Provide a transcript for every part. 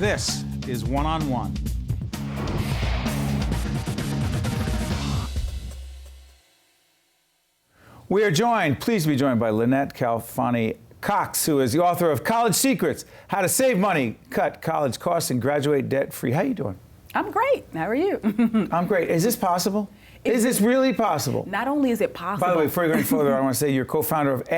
This is One on One. We are pleased to be joined by Lynnette Khalfani-Cox, who is the author of College Secrets: How to Save Money, Cut College Costs, and Graduate Debt-Free. How you doing? I'm great. How are you? I'm great. Is this possible? Is this really possible? Not only is it possible. By the way, before you go any further, I want to say you're co-founder of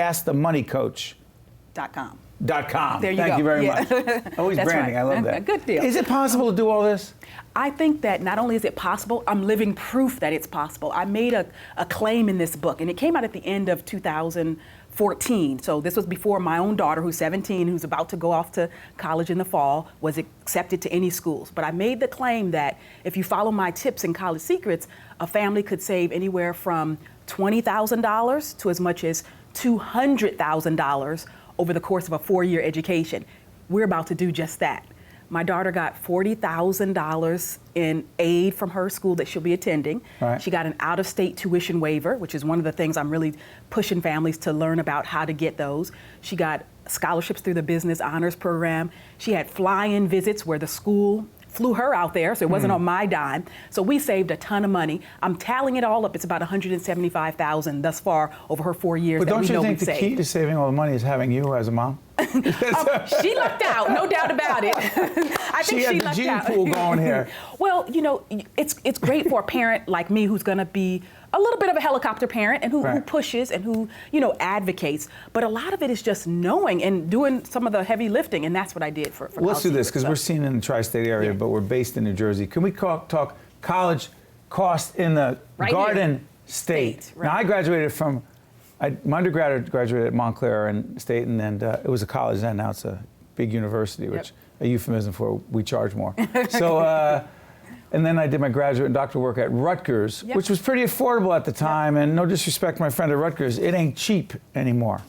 .com. There you Thank go. you very Yeah. much. Always That's branding. right. I love that. Good deal. Is it possible to do all this? I think that not only is it possible, I'm living proof that it's possible. I made a claim in this book, and it came out at the end of 2014. So this was before my own daughter, who's 17, who's about to go off to college in the fall, was accepted to any schools. But I made the claim that if you follow my tips in College Secrets, a family could save anywhere from $20,000 to as much as $200,000 over the course of a 4-year education. We're about to do just that. My daughter got $40,000 in aid from her school that she'll be attending. Right. She got an out-of-state tuition waiver, which is one of the things I'm really pushing families to learn about how to get those. She got scholarships through the Business Honors Program. She had fly-in visits where the school flew her out there, so it wasn't on my dime. So we saved a ton of money. I'm tallying it all up. It's about $175,000 thus far over her 4 years. But that don't we you know think we've the saved. key to saving all the money is having you as a mom? She lucked out, no doubt about it. I think she had the lucked gene out. pool going here. Well, you know, it's great for a parent like me who's going to be a little bit of a helicopter parent and who pushes and who, you know, advocates. But a lot of it is just knowing and doing some of the heavy lifting, and that's what I did for Let's do this, because we're seen in the tri-state area, but we're based in New Jersey. Can we talk college costs in the Garden State? Right. Now, I graduated from, my undergraduate graduated at Montclair State, and it was a college then. Now it's a big university, which a euphemism for we charge more. So. And then I did my graduate and doctoral work at Rutgers, which was pretty affordable at the time. And no disrespect to my friend at Rutgers, it ain't cheap anymore.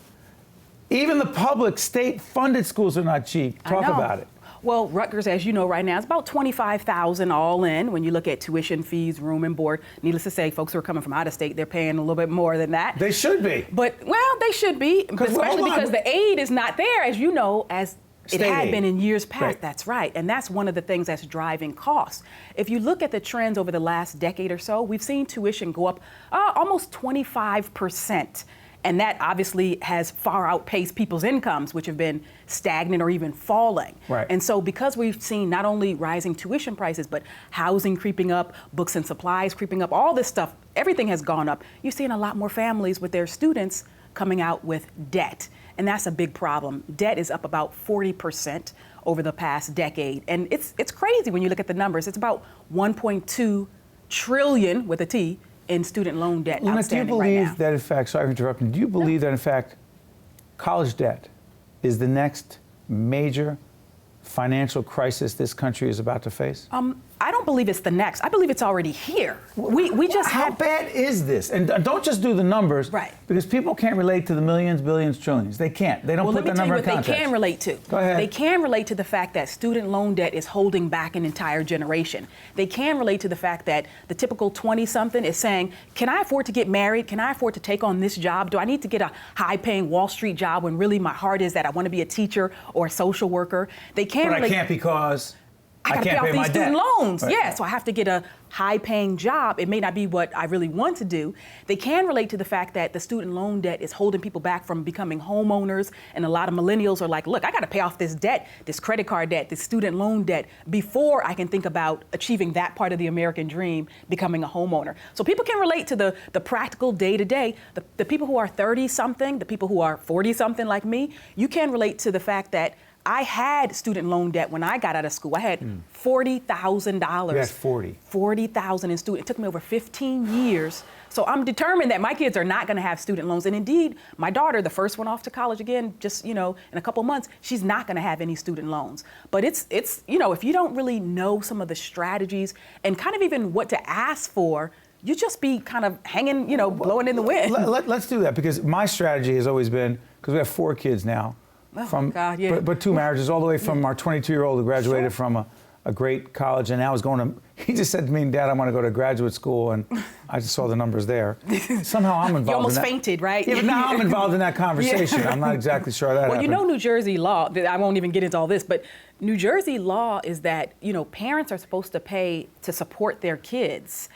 Even the public state-funded schools are not cheap. Talk about it. Well, Rutgers, as you know right now, is about $25,000 all in when you look at tuition, fees, room and board. Needless to say, folks who are coming from out of state, they're paying a little bit more than that. They should be. But, well, they should be, especially because the aid is not there, as you know, as it had been in years past. Right. That's right. And that's one of the things that's driving costs. If you look at the trends over the last decade or so, we've seen tuition go up almost 25%. And that obviously has far outpaced people's incomes, which have been stagnant or even falling. Right. And so because we've seen not only rising tuition prices, but housing creeping up, books and supplies creeping up, all this stuff, everything has gone up. You're seeing a lot more families with their students coming out with debt. And that's a big problem. Debt is up about 40% over the past decade. And it's crazy when you look at the numbers. It's about 1.2 trillion with a T in student loan debt outstanding right now. Do you believe that, in fact, sorry for interrupting, do you believe that, in fact, college debt is the next major financial crisis this country is about to face? I don't believe it's the next. I believe it's already here. We just How bad is this? And don't just do the numbers, because people can't relate to the millions, billions, trillions. They can't. They don't put the number in context. They can relate to. Go ahead. They can relate to the fact that student loan debt is holding back an entire generation. They can relate to the fact that the typical 20-something is saying, can I afford to get married? Can I afford to take on this job? Do I need to get a high-paying Wall Street job when really my heart is that I want to be a teacher or a social worker? They can relate. I can't because I gotta pay off these student loans. Yeah, so I have to get a high-paying job. It may not be what I really want to do. They can relate to the fact that the student loan debt is holding people back from becoming homeowners, and a lot of millennials are like, look, I gotta pay off this debt, this credit card debt, this student loan debt, before I can think about achieving that part of the American dream, becoming a homeowner. So people can relate to the practical day-to-day. The people who are 30-something, the people who are 40-something like me, you can relate to the fact that I had student loan debt when I got out of school. I had $40,000. You had 40. $40,000 in student. It took me over 15 years. So I'm determined that my kids are not going to have student loans. And indeed, my daughter, the first one off to college again, just, in a couple months, she's not going to have any student loans. But it's if you don't really know some of the strategies and kind of even what to ask for, you just be kind of hanging, blowing in the wind. Let's do that, because my strategy has always been, because we have 4 kids now, but 2 marriages, all the way from our 22-year-old who graduated from a great college, and now is going to, he just said to me, Dad, I want to go to graduate school, and I just saw the numbers there. Somehow I'm involved. You almost fainted, right? Yeah, but now I'm involved in that conversation. I'm not exactly sure that happened. Well, New Jersey law, I won't even get into all this, but New Jersey law is that, parents are supposed to pay to support their kids.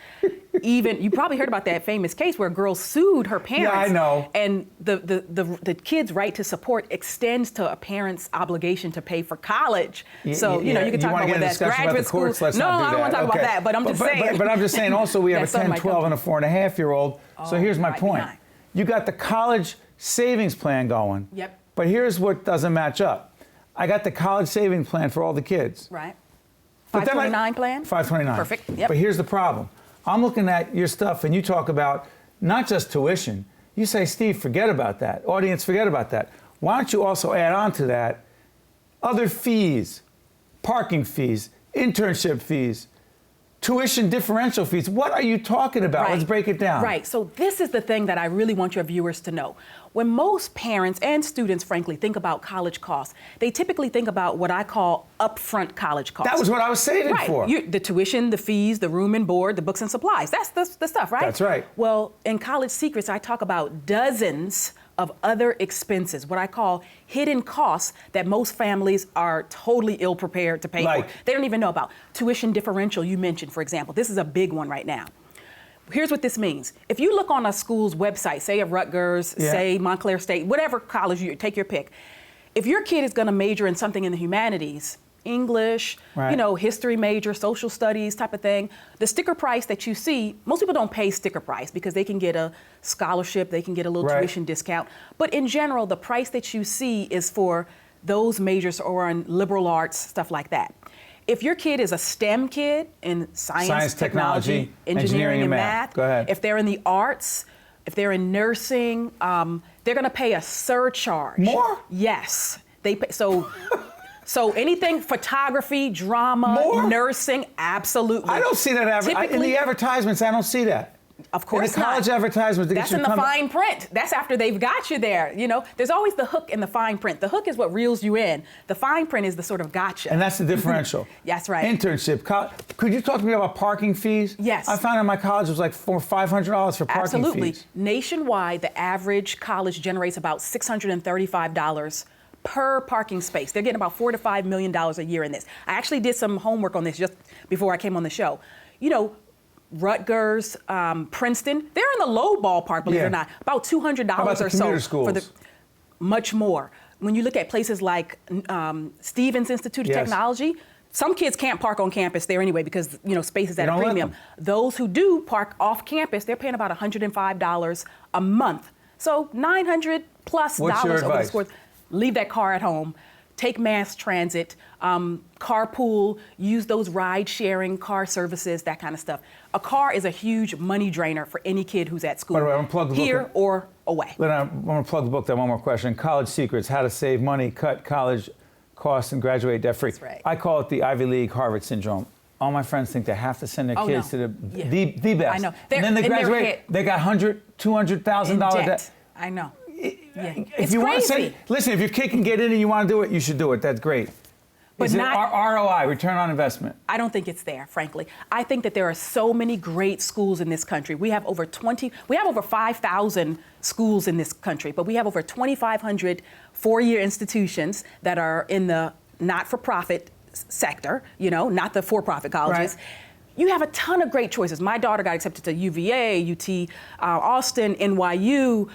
Even, you probably heard about that famous case where a girl sued her parents. Yeah, I know. And the kid's right to support extends to a parent's obligation to pay for college. So, you can talk about whether that's graduate school. No, I don't want to talk about that, but I'm just saying. But I'm just saying also we have a 10, 12, and a 4.5-year-old. So here's my point. Behind. You got the college savings plan going. Yep. But here's what doesn't match up. I got the college savings plan for all the kids. Right. But then 529 plan? 529. Perfect. Yep. But here's the problem. I'm looking at your stuff and you talk about not just tuition. You say, Steve, forget about that. Audience, forget about that. Why don't you also add on to that other fees, parking fees, internship fees, tuition differential fees? What are you talking about? Right. Let's break it down. Right. So this is the thing that I really want your viewers to know. When most parents and students, frankly, think about college costs, they typically think about what I call upfront college costs. That was what I was saving for. The tuition, the fees, the room and board, the books and supplies. That's the stuff, right? That's right. Well, in College Secrets, I talk about dozens of other expenses, what I call hidden costs that most families are totally ill-prepared to pay for. They don't even know about. Tuition differential, you mentioned, for example. This is a big one right now. Here's what this means. If you look on a school's website, say at Rutgers, say Montclair State, whatever college you take your pick, if your kid is going to major in something in the humanities, English, history major, social studies type of thing, the sticker price that you see, most people don't pay sticker price because they can get a scholarship, they can get a little tuition discount. But in general, the price that you see is for those majors or in liberal arts, stuff like that. If your kid is a STEM kid in science, technology, engineering, and math, go ahead. If they're in the arts, if they're in nursing, they're going to pay a surcharge. More? Yes. They pay, so anything, photography, drama, nursing, absolutely. I don't see that in the advertisements. I don't see that. Of course in the college not. advertisements. That's in the fine print. That's after they've got you there. There's always the hook in the fine print. The hook is what reels you in. The fine print is the sort of gotcha. And that's the differential. That's right. Internship. Could you talk to me about parking fees? Yes. I found in my college it was like $500 for parking fees. Nationwide, the average college generates about $635 per parking space. They're getting about $4 to $5 million a year in this. I actually did some homework on this just before I came on the show. Rutgers, Princeton, they're in the low ballpark, believe it or not, about $200 or so. Schools? Much more. When you look at places like Stevens Institute of Technology, some kids can't park on campus there anyway because space is at a premium. Those who do park off campus, they're paying about $105 a month. So $900+ over the course. Leave that car at home. Take mass transit, carpool, use those ride-sharing car services, that kind of stuff. A car is a huge money drainer for any kid who's at school, By the way, I'm gonna plug the here or away. I'm going to plug the book. That one more question. College Secrets: How to Save Money, Cut College Costs, and Graduate Debt-Free. That's right. I call it the Ivy League Harvard syndrome. All my friends think they have to send their kids to the best. I know. And then they graduate. They got $200,000 debt. I know. If you want to say, listen, if your kid can get in and you want to do it, you should do it. That's great. But is it ROI, return on investment? I don't think it's there, frankly. I think that there are so many great schools in this country. We have over 5,000 schools in this country, but we have over 2,500 four-year institutions that are in the not-for-profit sector, not the for-profit colleges. Right. You have a ton of great choices. My daughter got accepted to UVA, UT Austin, NYU,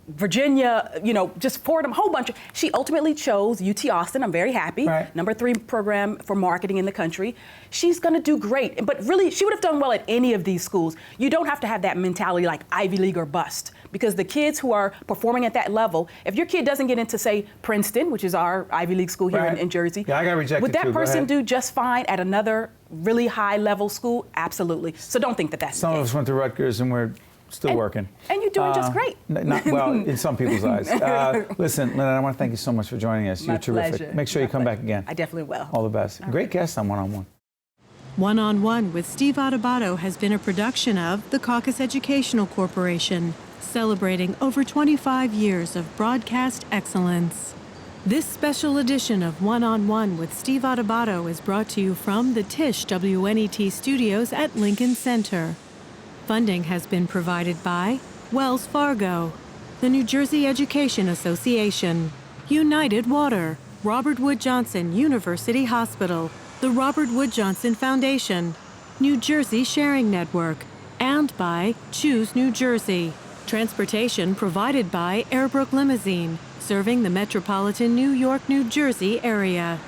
Virginia, just Fordham, a whole bunch. She ultimately chose UT Austin. I'm very happy. Right. Number 3 program for marketing in the country. She's going to do great. But really, she would have done well at any of these schools. You don't have to have that mentality like Ivy League or bust. Because the kids who are performing at that level, if your kid doesn't get into, say, Princeton, which is our Ivy League school here in Jersey, I got rejected would that person do just fine at another really high-level school? Absolutely. So don't think that that's Some of us went to Rutgers and we're still working. And you're doing just great. Well, in some people's eyes. Listen, Lynnette, I want to thank you so much for joining us. You're terrific. Pleasure. Make sure you come back again. I definitely will. All the best. Great guest on One-on-One. One-on-One with Steve Adubato has been a production of the Caucus Educational Corporation, celebrating over 25 years of broadcast excellence. This special edition of One-on-One with Steve Adubato is brought to you from the Tisch WNET studios at Lincoln Center. Funding has been provided by Wells Fargo, the New Jersey Education Association, United Water, Robert Wood Johnson University Hospital, the Robert Wood Johnson Foundation, New Jersey Sharing Network, and by Choose New Jersey. Transportation provided by Airbrook Limousine, serving the metropolitan New York, New Jersey area.